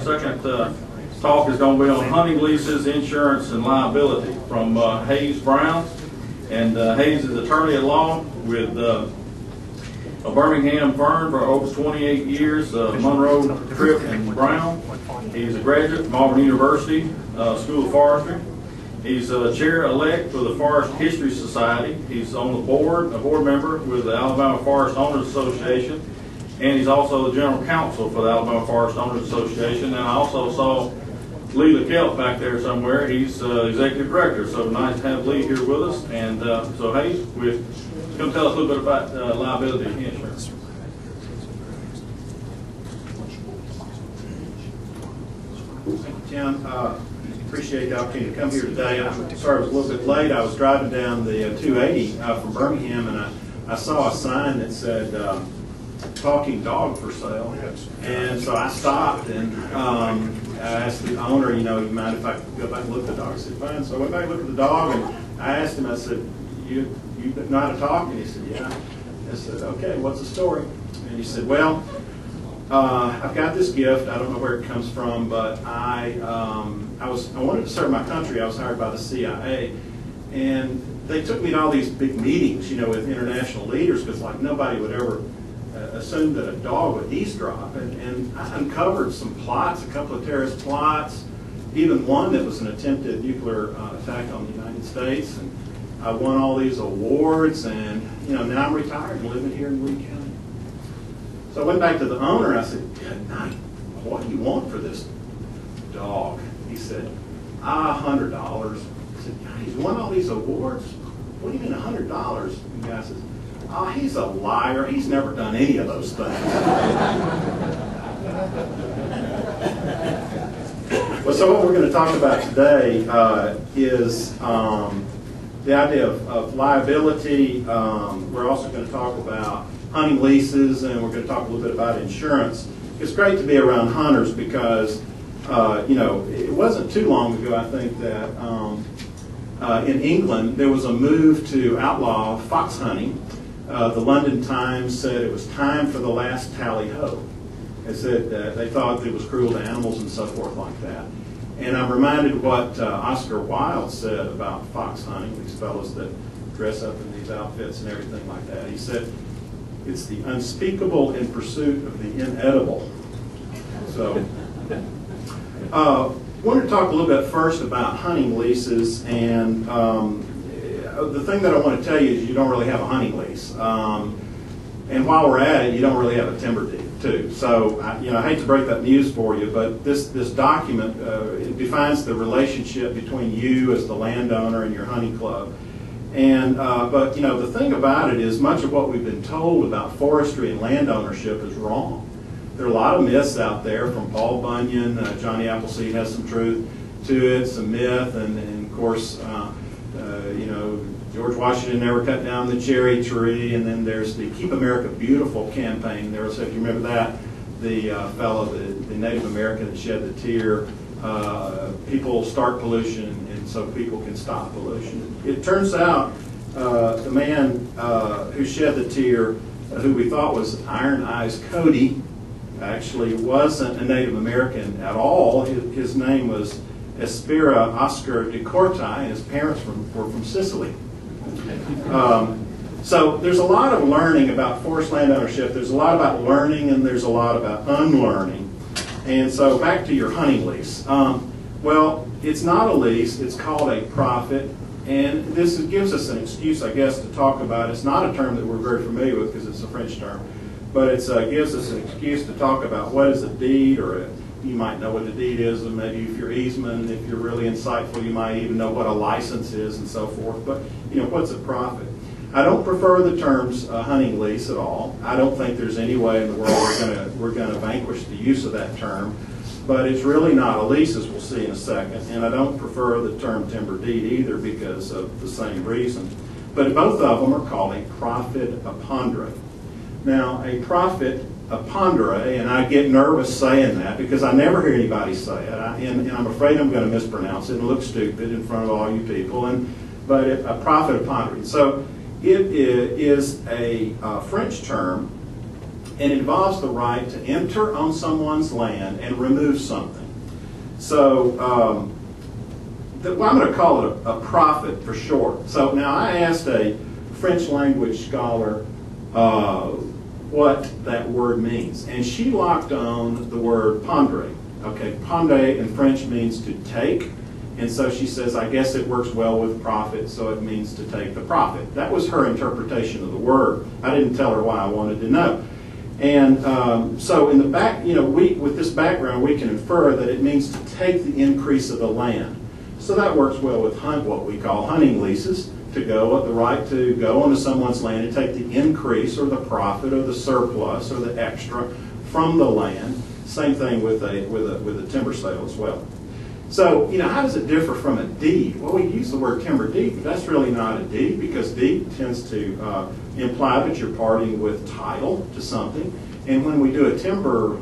Second talk is going to be on hunting leases, insurance, and liability from Hayes Brown. And Hayes is attorney at law with a Birmingham firm for over 28 years, Monroe, Trippe, and Brown. He's a graduate from Auburn University School of Forestry. He's chair-elect for the Forest History Society. He's on the board, a board member with the Alabama Forest Owners Association. And he's also the general counsel for the Alabama Forest Owners Association. And I also saw Lee LeKelp back there somewhere. He's executive director. So nice to have Lee here with us. And so Hayes, we're going to tell us a little bit about liability insurance. Thank you, Tim. Appreciate the opportunity to come here today. I'm sorry I was a little bit late. I was driving down the 280 from Birmingham, and I saw a sign that said talking dog for sale. And so I stopped and I asked the owner, you mind if I go back and look at the dog? I said, fine. So I went back and looked at the dog, and I asked him, I said, you know how to talk? And he said, yeah. I said, okay, what's the story? And he said, well, I've got this gift. I don't know where it comes from, but I wanted to serve my country. I was hired by the CIA, and they took me to all these big meetings, with international leaders, because like nobody would ever assume that a dog would eavesdrop. And I uncovered some plots, a couple of terrorist plots, even one that was an attempted nuclear attack on the United States. And I won all these awards, and now I'm retired and living here in Lee County. So I went back to the owner and I said, good night, what do you want for this dog? He said, $100. I said, he's won all these awards? What do you mean $100? And the guy says, he's a liar. He's never done any of those things. Well, so what we're going to talk about today is the idea of liability. We're also going to talk about hunting leases, and we're going to talk a little bit about insurance. It's great to be around hunters because, it wasn't too long ago, I think, that in England there was a move to outlaw fox hunting. The London Times said it was time for the last tally-ho. It said that they thought it was cruel to animals and so forth like that. And I'm reminded of what Oscar Wilde said about fox hunting, these fellows that dress up in these outfits and everything like that. He said, it's the unspeakable in pursuit of the inedible. So, I wanted to talk a little bit first about hunting leases, and the thing that I want to tell you is you don't really have a hunting lease. And while we're at it, you don't really have a timber deed, too. So, I hate to break that news for you, but this document it defines the relationship between you as the landowner and your hunting club. And but the thing about it is much of what we've been told about forestry and land ownership is wrong. There are a lot of myths out there from Paul Bunyan. Johnny Appleseed has some truth to it, some myth, and of course, George Washington never cut down the cherry tree. And then there's the Keep America Beautiful campaign. There was, if you remember that, the fellow, the Native American that shed the tear. People start pollution, and so people can stop pollution. It turns out the man who shed the tear, who we thought was Iron Eyes Cody, actually wasn't a Native American at all. His name was Espira Oscar de Corti, and his parents were from Sicily. So there's a lot of learning about forest land ownership. There's a lot about learning, and there's a lot about unlearning. And so back to your hunting lease. Well, it's not a lease. It's called a profit. And this gives us an excuse, I guess, to talk about. It's not a term that we're very familiar with because it's a French term. But it gives us an excuse to talk about what is a deed, or you might know what a deed is, and maybe if you're easement, if you're really insightful, you might even know what a license is and so forth. But, what's a profit? I don't prefer the terms hunting lease at all. I don't think there's any way in the world we're going to vanquish the use of that term. But it's really not a lease, as we'll see in a second. And I don't prefer the term timber deed either because of the same reason. But both of them are called a profit apondere. Now, a profit apondere, and I get nervous saying that because I never hear anybody say it, and I'm afraid I'm going to mispronounce it and look stupid in front of all you people. But a profit apondere. So it is a French term, and it involves the right to enter on someone's land and remove something. So well, I'm going to call it a profit for short. So now I asked a French language scholar what that word means, and she locked on the word pondre. Okay, pondre in French means to take, and so she says, I guess it works well with profit, so it means to take the profit. That was her interpretation of the word. I didn't tell her why I wanted to know. And so in the back, with this background, we can infer that it means to take the increase of the land. So that works well with what we call hunting leases, to go at the right to go onto someone's land and take the increase or the profit or the surplus or the extra from the land. Same thing with a timber sale as well. So, how does it differ from a deed? Well, we use the word timber deed, but that's really not a deed, because deed tends to imply that you're parting with title to something. And when we do a timber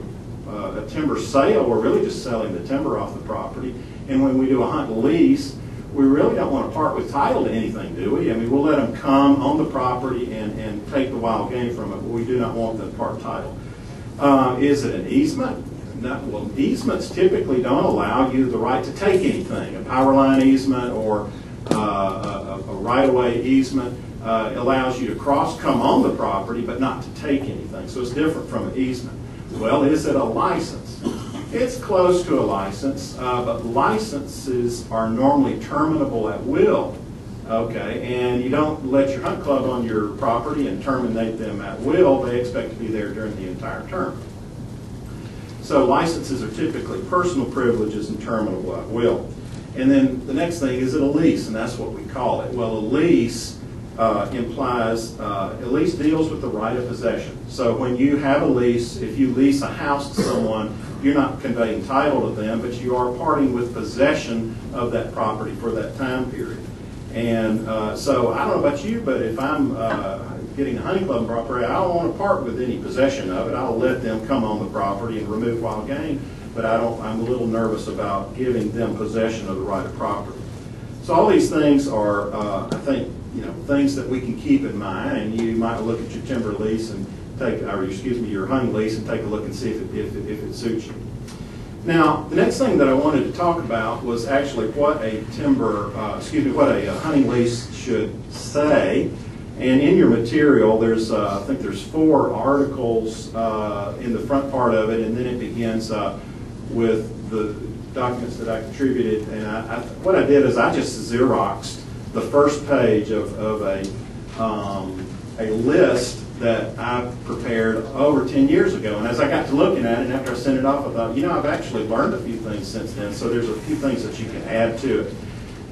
sale, we're really just selling the timber off the property. And when we do a hunt lease, we really don't want to part with title to anything, do we? I mean, we'll let them come on the property and take the wild game from it, but we do not want them to part title. Is it an easement? No, well, easements typically don't allow you the right to take anything. A power line easement or a right-of-way easement allows you to come on the property, but not to take anything. So it's different from an easement. Well, is it a license? It's close to a license, but licenses are normally terminable at will. Okay, and you don't let your hunt club on your property and terminate them at will. They expect to be there during the entire term. So licenses are typically personal privileges and terminable at will. And then the next thing, is it a lease? And that's what we call it. Well, a lease implies, a lease deals with the right of possession. So when you have a lease, if you lease a house to someone, you're not conveying title to them, but you are parting with possession of that property for that time period. And so I don't know about you, but if I'm getting a hunting club property, I don't want to part with any possession of it. I'll let them come on the property and remove wild game, but I'm a little nervous about giving them possession of the right of property. So all these things are, I think, things that we can keep in mind, and you might look at your timber lease and your hunting lease and take a look and see if it suits you. Now, the next thing that I wanted to talk about was actually what a hunting lease should say. And in your material, there's I think there's 4 articles in the front part of it, and then it begins with the documents that I contributed. And what I did is I just Xeroxed the first page of a list that I prepared over 10 years ago. And as I got to looking at it, and after I sent it off, I thought, I've actually learned a few things since then, so there's a few things that you can add to it.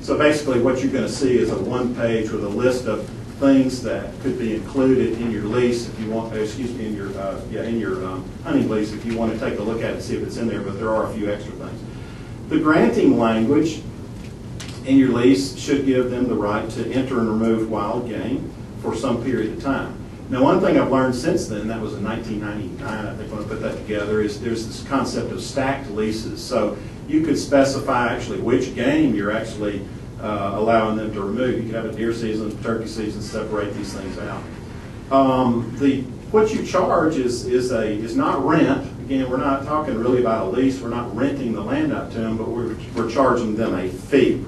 So basically what you're going to see is a 1-page with a list of things that could be included in your lease if you want, in your hunting lease if you want to take a look at it and see if it's in there, but there are a few extra things. The granting language in your lease should give them the right to enter and remove wild game for some period of time. Now, one thing I've learned since then, that was in 1999, I think, when I put that together, is there's this concept of stacked leases. So you could specify actually which game you're actually allowing them to remove. You could have a deer season, turkey season, separate these things out. What you charge is not rent. Again, we're not talking really about a lease. We're not renting the land out to them, but we're charging them a fee.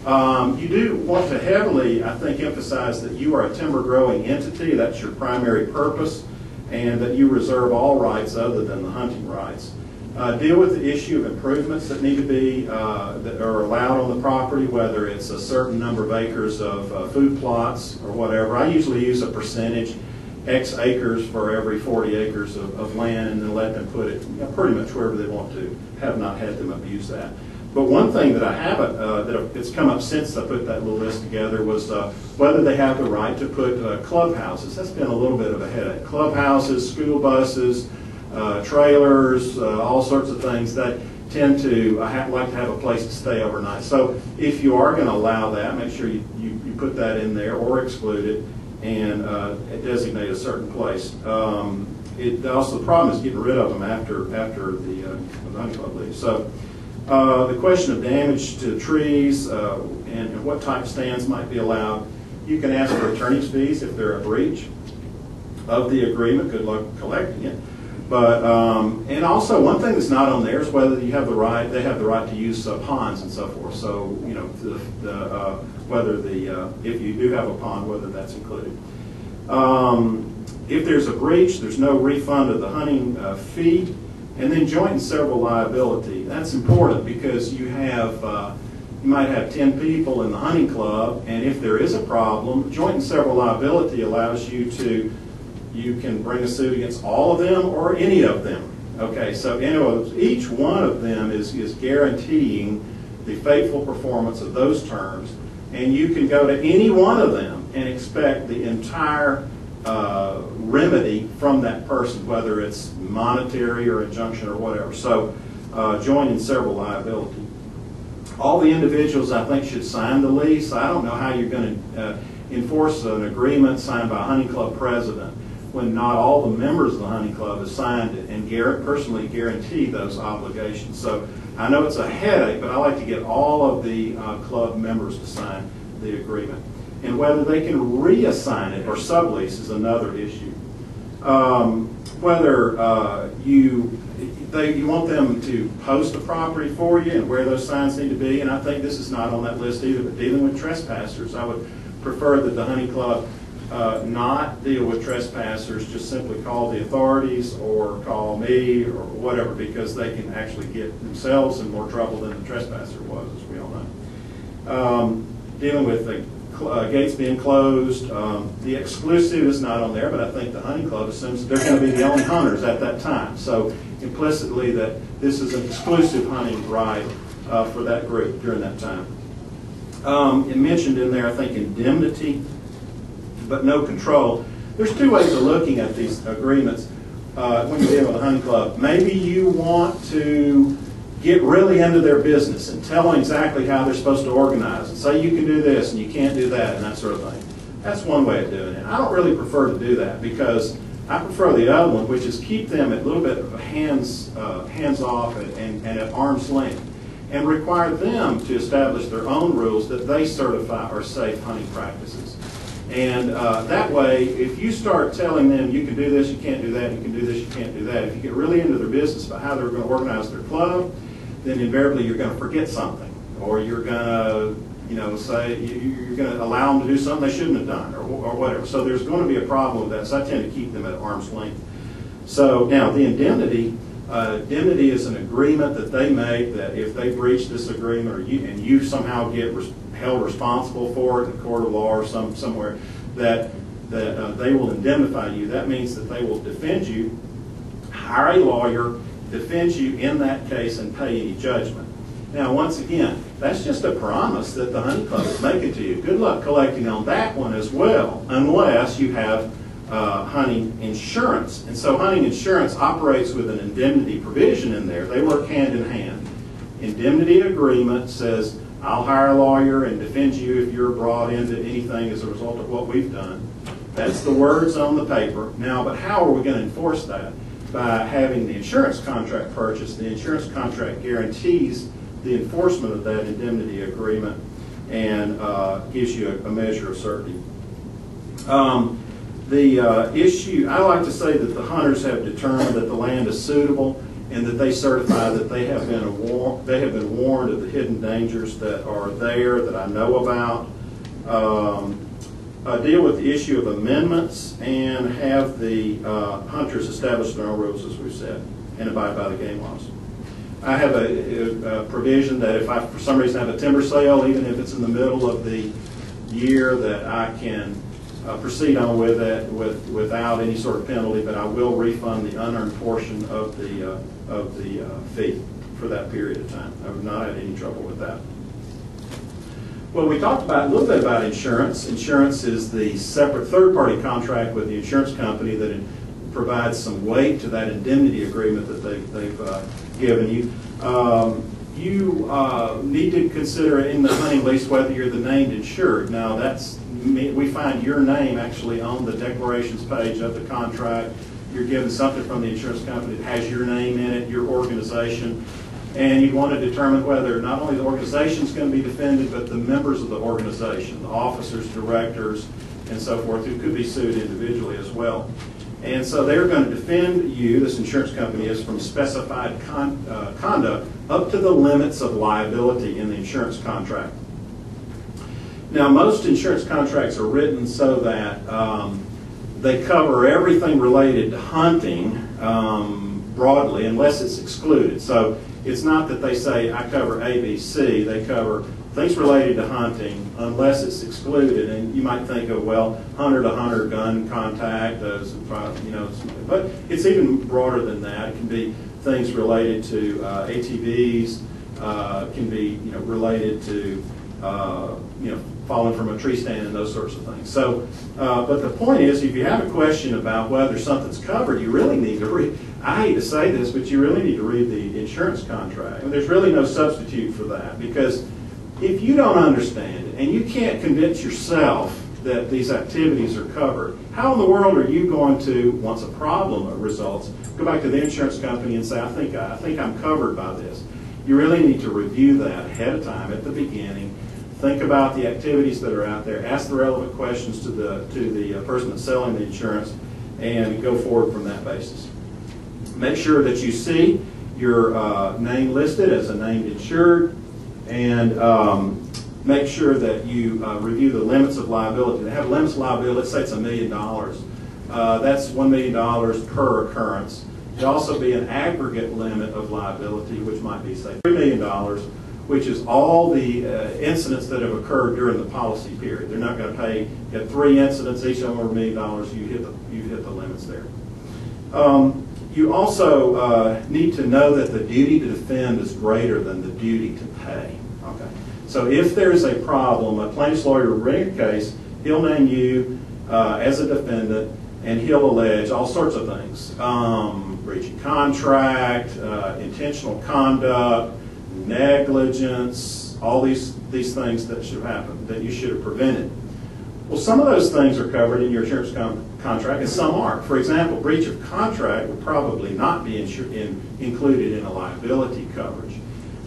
You do want to heavily, I think, emphasize that you are a timber growing entity. That's your primary purpose, and that you reserve all rights other than the hunting rights. Deal with the issue of improvements that need to be, that are allowed on the property, whether it's a certain number of acres of food plots or whatever. I usually use a percentage, X acres for every 40 acres of land, and then let them put it pretty much wherever they want to. Have not had them abuse that. But one thing that I haven't, it's come up since I put that little list together, was whether they have the right to put clubhouses. That's been a little bit of a headache. Clubhouses, school buses, trailers, all sorts of things that tend to like to have a place to stay overnight. So if you are going to allow that, make sure you put that in there or exclude it and designate a certain place. Also, the problem is getting rid of them after the hunting club leaves. So the question of damage to trees and what type of stands might be allowed. You can ask for attorney's fees if they're a breach. of the agreement. Good luck collecting it. But and also one thing that's not on there is whether you have the right. They have the right to use ponds and so forth. So you know whether if you do have a pond, whether that's included. If there's a breach, there's no refund of the hunting fee, and then joint and several liability. That's important because you might have 10 people in the hunting club, and if there is a problem, joint and several liability allows you can bring a suit against all of them or any of them. Okay, so each one of them is guaranteeing the faithful performance of those terms, and you can go to any one of them and expect the entire remedy from that person, whether it's monetary or injunction or whatever. So joint and several liability. All the individuals, I think, should sign the lease. I don't know how you're going to enforce an agreement signed by a hunting club president when not all the members of the hunting club have signed it and personally guarantee those obligations. So I know it's a headache, but I like to get all of the club members to sign the agreement. And whether they can reassign it or sublease is another issue. Whether you want them to post the property for you and where those signs need to be, and I think this is not on that list either, but dealing with trespassers, I would prefer that the hunting club not deal with trespassers, just simply call the authorities or call me or whatever, because they can actually get themselves in more trouble than the trespasser was, as we all know. Dealing with the gates being closed, the exclusive is not on there, but I think the hunting club assumes that they're going to be the only hunters at that time. So implicitly that this is an exclusive hunting right for that group during that time. It mentioned in there, I think, indemnity, but no control. There's two ways of looking at these agreements when you're dealing with a hunting club. Maybe you want to get really into their business and tell them exactly how they're supposed to organize and say you can do this and you can't do that and that sort of thing. That's one way of doing it. I don't really prefer to do that because I prefer the other one, which is keep them at a little bit of hands off and at arm's length, and require them to establish their own rules that they certify are safe hunting practices. And that way, if you start telling them you can do this, you can't do that, you can do this, you can't do that, if you get really into their business about how they're going to organize their club, then invariably you're going to forget something, or you're going to, say you're going to allow them to do something they shouldn't have done, or whatever. So there's going to be a problem with that. So I tend to keep them at arm's length. So now the indemnity. Indemnity is an agreement that they make that if they breach this agreement, and you somehow get held responsible for it in a court of law or somewhere, that they will indemnify you. That means that they will defend you, hire a lawyer, defend you in that case, and pay any judgment. Now, once again, that's just a promise that the hunting club is making to you. Good luck collecting on that one as well, unless you have hunting insurance. And so hunting insurance operates with an indemnity provision in there. They work hand in hand. Indemnity agreement says, I'll hire a lawyer and defend you if you're brought into anything as a result of what we've done. That's the words on the paper. Now, but how are we going to enforce that? By having the insurance contract purchased. The insurance contract guarantees the enforcement of that indemnity agreement and gives you a measure of certainty. The issue, I like to say that the hunters have determined that the land is suitable and that they certify that they have been warned of the hidden dangers that are there that I know about. Deal with the issue of amendments and have the hunters establish their own rules, as we've said, and abide by the game laws. I have a provision that if I, for some reason, have a timber sale, even if it's in the middle of the year, that I can proceed on with it without any sort of penalty, but I will refund the unearned portion of the fee for that period of time. I have not had any trouble with that. Well, we talked a little bit about insurance. Insurance is the separate third-party contract with the insurance company that provides some weight to that indemnity agreement that they've given you. You need to consider in the hunting lease whether you're the named insured. Now, we find your name actually on the declarations page of the contract. You're given something from the insurance company that has your name in it, your organization. And you want to determine whether not only the organization is going to be defended, but the members of the organization, the officers, directors, and so forth, who could be sued individually as well. And so they're going to defend you, this insurance company is, from specified conduct up to the limits of liability in the insurance contract. Now, most insurance contracts are written so that they cover everything related to hunting broadly, unless it's excluded. So it's not that they say, I cover A, B, C. They cover things related to hunting unless it's excluded. And you might think of, well, hunter-to-hunter gun contact, but it's even broader than that. It can be things related to ATVs, can be related to falling from a tree stand and those sorts of things. So, but the point is, if you have a question about whether something's covered, you really need to read. I hate to say this, but you really need to read the insurance contract. And there's really no substitute for that, because if you don't understand it and you can't convince yourself that these activities are covered, how in the world are you going to, once a problem results, go back to the insurance company and say, I think I'm covered by this? You really need to review that ahead of time at the beginning. Think about the activities that are out there. Ask the relevant questions to the person that's selling the insurance, and go forward from that basis. Make sure that you see your name listed as a named insured, and make sure that you review the limits of liability. They have limits of liability. Let's say it's $1 million. That's $1 million per occurrence. There'll also be an aggregate limit of liability, which might be, say, $3 million, which is all the incidents that have occurred during the policy period. They're not going to pay. You have 3 incidents, each of them are $1 million. You hit the limits there. You also need to know that the duty to defend is greater than the duty to pay. Okay. So if there's a problem, a plaintiff's lawyer will bring a case. He'll name you as a defendant, and he'll allege all sorts of things: breaching contract, intentional conduct, negligence, all these things that should happen that you should have prevented. Well, some of those things are covered in your insurance contract, and some aren't. For example, breach of contract would probably not be included in a liability coverage,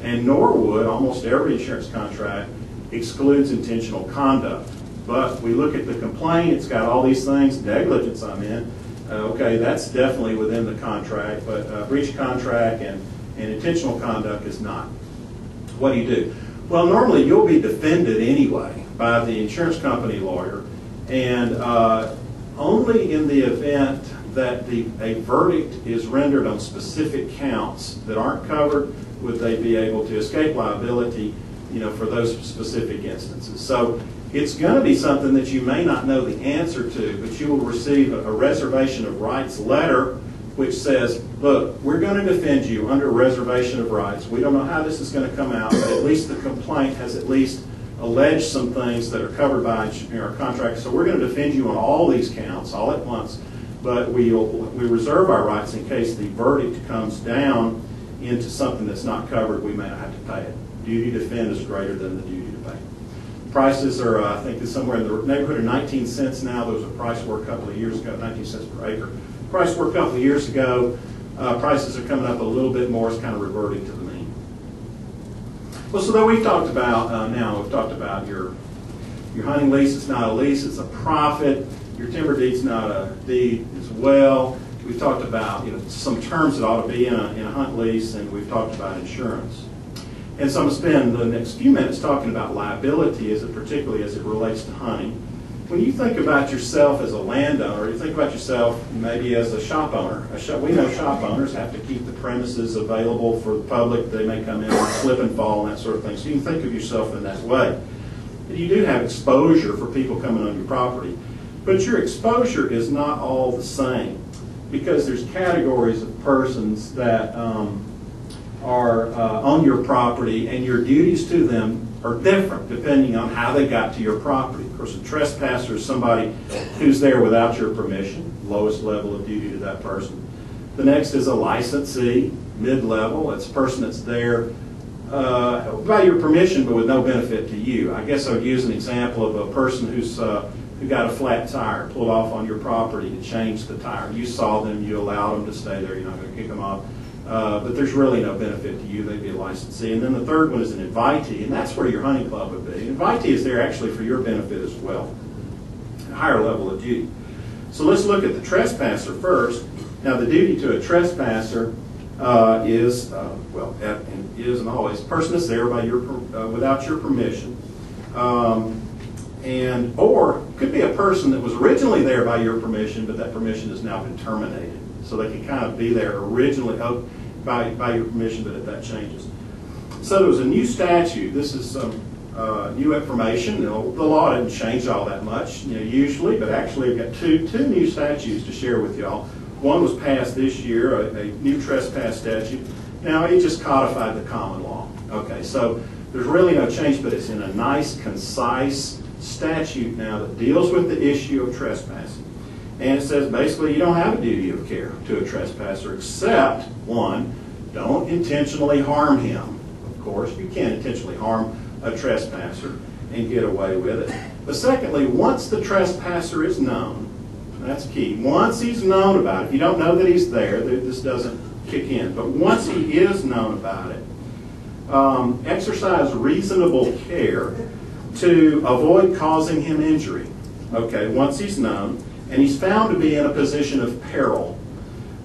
and nor would almost every insurance contract excludes intentional conduct. But we look at the complaint; it's got all these things. Negligence, I'm in. Okay, that's definitely within the contract, but breach of contract and intentional conduct is not. What do? Well, normally you'll be defended anyway by the insurance company lawyer, and only in the event that a verdict is rendered on specific counts that aren't covered would they be able to escape liability, for those specific instances. So it's going to be something that you may not know the answer to, but you will receive a reservation of rights letter which says, look, we're going to defend you under a reservation of rights. We don't know how this is going to come out, but at least the complaint has at least alleged some things that are covered by our contract. So we're going to defend you on all these counts all at once, but we reserve our rights in case the verdict comes down into something that's not covered. We may not have to pay it. Duty to defend is greater than the duty to pay. Prices are, I think, somewhere in the neighborhood of 19 cents now. There was a price war a couple of years ago, 19 cents per acre. Price war a couple of years ago. Prices are coming up a little bit more. It's kind of reverting to the mean. Well, so we've talked about, we've talked about your hunting lease. It's not a lease, it's a profit. Your timber deed's not a deed as well. We've talked about some terms that ought to be in a hunt lease, and we've talked about insurance. And so I'm going to spend the next few minutes talking about liability, particularly as it relates to hunting. When you think about yourself as a landowner, or you think about yourself maybe as a shop owner. We know shop owners have to keep the premises available for the public. They may come in and slip and fall and that sort of thing. So you can think of yourself in that way. You do have exposure for people coming on your property. But your exposure is not all the same, because there's categories of persons that are on your property, and your duties to them are different depending on how they got to your property. Of course, a trespasser is somebody who's there without your permission, lowest level of duty to that person. The next is a licensee, mid-level. It's a person that's there by your permission but with no benefit to you. I guess I would use an example of a person who got a flat tire pulled off on your property to change the tire. You saw them, you allowed them to stay there, you're not going to kick them off. But there's really no benefit to you. They'd be a licensee. And then the third one is an invitee, and that's where your hunting club would be. An invitee is there actually for your benefit as well, a higher level of duty. So let's look at the trespasser first. Now the duty to a trespasser is and always, person is there by your without your permission, or could be a person that was originally there by your permission, but that permission has now been terminated. So they can kind of be there originally by your permission, but if that changes. So there was a new statute. This is some new information. The law didn't change all that much, usually, but actually I've got two new statutes to share with y'all. One was passed this year, a new trespass statute. Now it just codified the common law. Okay, so there's really no change, but it's in a nice, concise statute now that deals with the issue of trespassing. And it says basically you don't have a duty of care to a trespasser except, one, don't intentionally harm him. Of course, you can't intentionally harm a trespasser and get away with it. But secondly, once the trespasser is known, that's key. Once he's known about it, if you don't know that he's there, this doesn't kick in. But once he is known about it, exercise reasonable care to avoid causing him injury. Okay, once he's known, and he's found to be in a position of peril,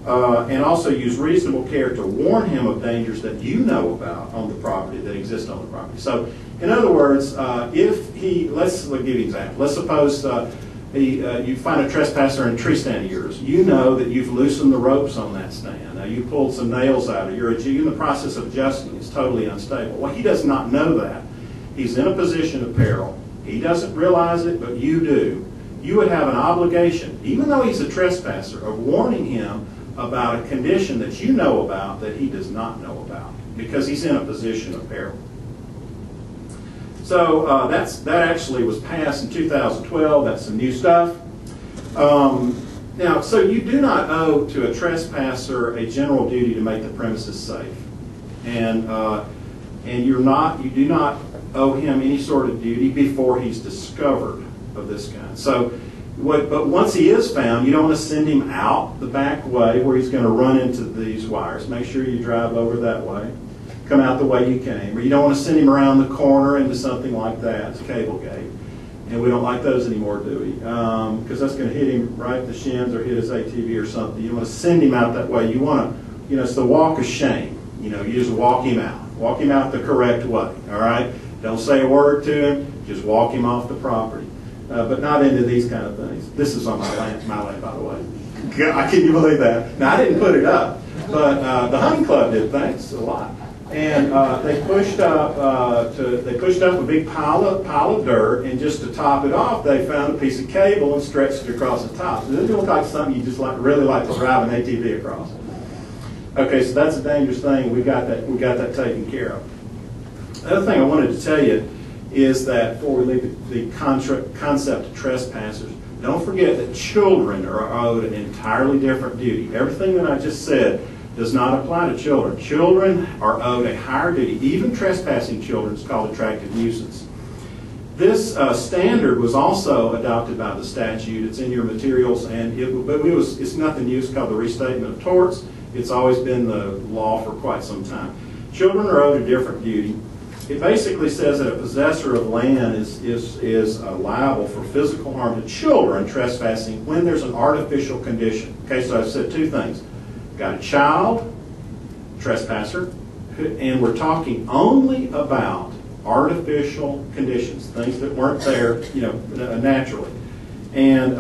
and also use reasonable care to warn him of dangers that you know about on the property, that exist on the property. So, in other words, if he, let's give you an example. Let's suppose you find a trespasser in a tree stand of yours. You know that you've loosened the ropes on that stand. Now, you pulled some nails out. You're in the process of adjusting. It's totally unstable. Well, he does not know that. He's in a position of peril. He doesn't realize it, but you do. You would have an obligation, even though he's a trespasser, of warning him about a condition that you know about that he does not know about, because he's in a position of peril. So that actually was passed in 2012. That's some new stuff. Now, so you do not owe to a trespasser a general duty to make the premises safe, and you do not owe him any sort of duty before he's discovered of this kind. So, but once he is found, you don't want to send him out the back way where he's going to run into these wires. Make sure you drive over that way. Come out the way you came. Or you don't want to send him around the corner into something like that. It's a cable gate. And we don't like those anymore, do we? Because that's going to hit him right at the shins or hit his ATV or something. You want to send him out that way. You want to, it's the walk of shame. You just walk him out. Walk him out the correct way, all right? Don't say a word to him. Just walk him off the property. But not into these kind of things. This is on my land, by the way. God, can you believe that? Now, I didn't put it up, but the hunting club did. Thanks a lot. And they pushed up a big pile of dirt, and just to top it off, they found a piece of cable and stretched it across the top. So this looks like something you just really like to drive an ATV across. Okay, so that's a dangerous thing. We got that taken care of. The other thing I wanted to tell you is that before we leave the concept of trespassers, don't forget that children are owed an entirely different duty. Everything that I just said does not apply to children. Children are owed a higher duty. Even trespassing children is called attractive nuisance. This standard was also adopted by the statute. It's in your materials, and it's nothing new. It's called the Restatement of Torts. It's always been the law for quite some time. Children are owed a different duty. It basically says that a possessor of land is liable for physical harm to children trespassing when there's an artificial condition. Okay, so I've said two things. Got a child trespasser, and we're talking only about artificial conditions, things that weren't there, naturally. And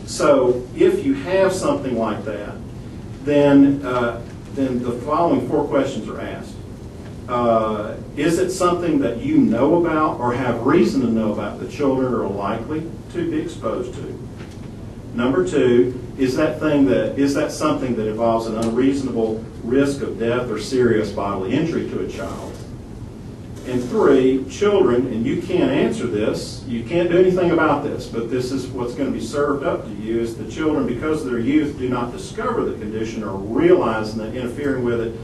so if you have something like that, then the following four questions are asked. Is it something that you know about or have reason to know about that children are likely to be exposed to? Number two, is that something that involves an unreasonable risk of death or serious bodily injury to a child? And three, children, and you can't answer this, you can't do anything about this, but this is what's going to be served up to you, is the children, because of their youth, do not discover the condition or realize that interfering with it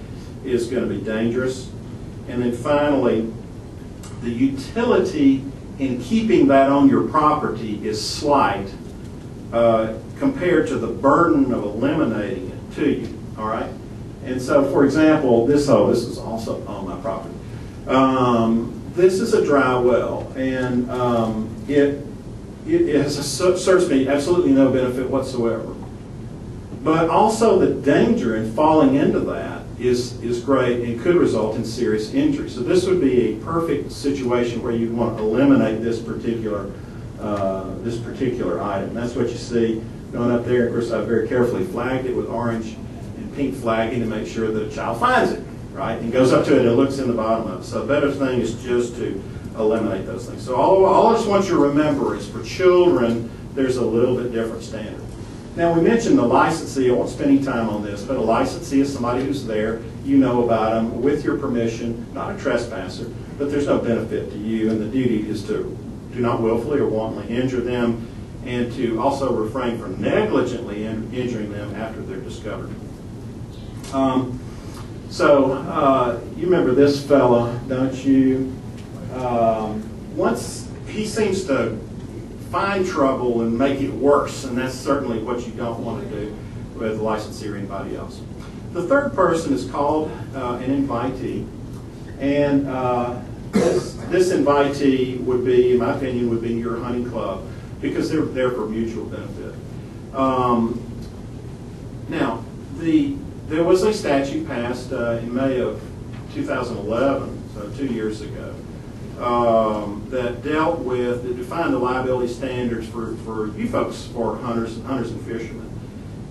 is going to be dangerous. And then finally, the utility in keeping that on your property is slight compared to the burden of eliminating it to you, all right? And so, for example, this is also on my property. This is a dry well, and it serves me absolutely no benefit whatsoever. But also the danger in falling into that is great and could result in serious injury. So this would be a perfect situation where you'd want to eliminate this particular item. That's what you see going up there. Of course, I very carefully flagged it with orange and pink flagging to make sure that a child finds it, right? And goes up to it and looks in the bottom of it. So the better thing is just to eliminate those things. So all I just want you to remember is for children, there's a little bit different standard. Now, we mentioned the licensee. I won't spend any time on this, but a licensee is somebody who's there. You know about them with your permission, not a trespasser, but there's no benefit to you, and the duty is to do not willfully or wantonly injure them, and to also refrain from negligently injuring them after they're discovered. You remember this fella, don't you? Once he seems to find trouble and make it worse, and that's certainly what you don't want to do with the licensee or anybody else. The third person is called an invitee, and this invitee would be, in my opinion, would be your hunting club, because they're there for mutual benefit. Now, there was a statute passed in May of 2011, so 2 years ago, that defined the liability standards for you folks, for hunters and fishermen.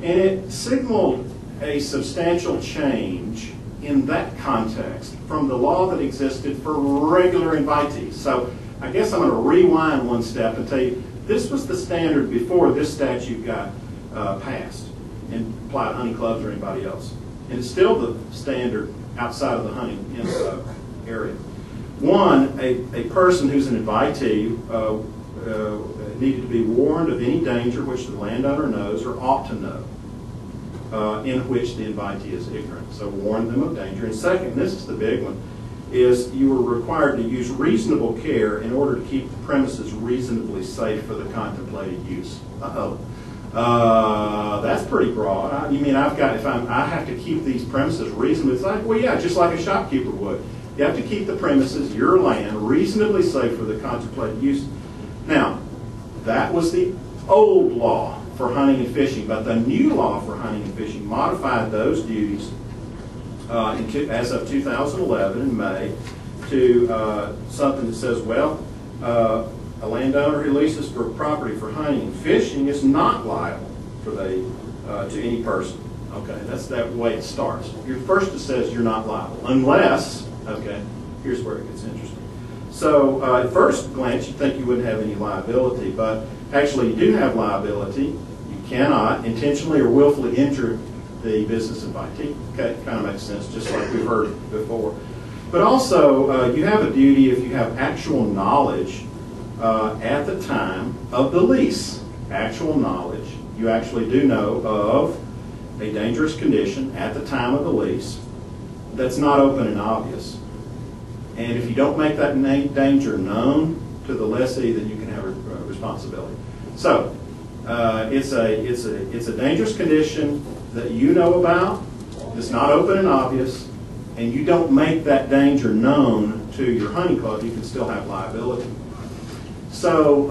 And it signaled a substantial change in that context from the law that existed for regular invitees. So I guess I'm going to rewind one step and tell you, this was the standard before this statute got passed and applied to hunting clubs or anybody else. And it's still the standard outside of the hunting area. One, a person who's an invitee needed to be warned of any danger which the landowner knows or ought to know, in which the invitee is ignorant. So warn them of danger. And second, this is the big one, is you were required to use reasonable care in order to keep the premises reasonably safe for the contemplated use. That's pretty broad. You mean I have to keep these premises reasonably safe? Well, yeah, just like a shopkeeper would. You have to keep the premises, your land, reasonably safe for the contemplated use. Now, that was the old law for hunting and fishing, but the new law for hunting and fishing modified those duties as of 2011 in May to something that says, well, a landowner who leases for property for hunting and fishing is not liable for to any person. Okay, that's that way it starts. First it says you're not liable, unless, okay, here's where it gets interesting. So at first glance you'd think you wouldn't have any liability, but actually you do have liability. You cannot intentionally or willfully injure the business invitee. Okay, kind of makes sense, just like we've heard before. But also you have a duty if you have actual knowledge at the time of the lease. Actual knowledge. You actually do know of a dangerous condition at the time of the lease that's not open and obvious. And if you don't make that danger known to the lessee, then you can have a responsibility. So it's a dangerous condition that you know about, that's not open and obvious, and you don't make that danger known to your hunting club, you can still have liability. So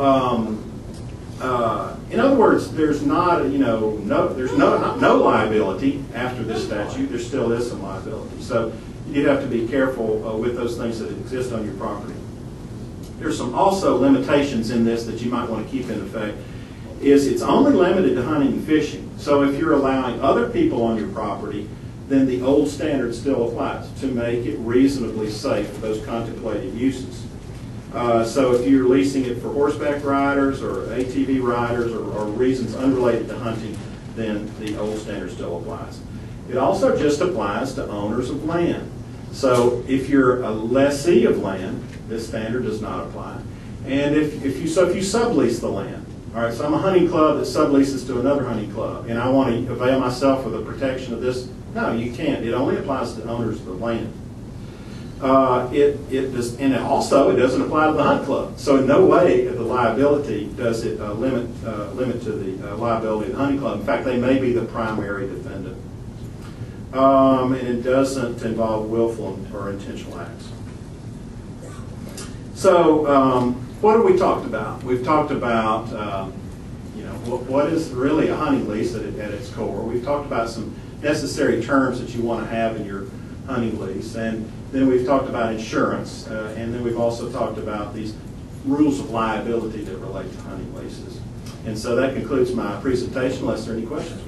in other words, there's not no liability after this statute. There still is some liability. So you have to be careful with those things that exist on your property. There's some also limitations in this that you might want to keep in effect. It's only limited to hunting and fishing. So if you're allowing other people on your property, then the old standard still applies to make it reasonably safe for those contemplated uses. So if you're leasing it for horseback riders or ATV riders or reasons unrelated to hunting, then the old standard still applies. It also just applies to owners of land. So if you're a lessee of land, this standard does not apply. And if you sublease the land, all right, so I'm a hunting club that subleases to another hunting club, and I want to avail myself of the protection of this, no, you can't. It only applies to owners of the land. It doesn't apply to the hunt club. So in no way the liability does it limit to the liability of the hunting club. In fact, they may be the primary defendant. And it doesn't involve willful or intentional acts. So what have we talked about? We've talked about what is really a hunting lease at its core. We've talked about some necessary terms that you want to have in your hunting lease, and then we've talked about insurance, and then we've also talked about these rules of liability that relate to hunting leases. And so that concludes my presentation, unless there are any questions.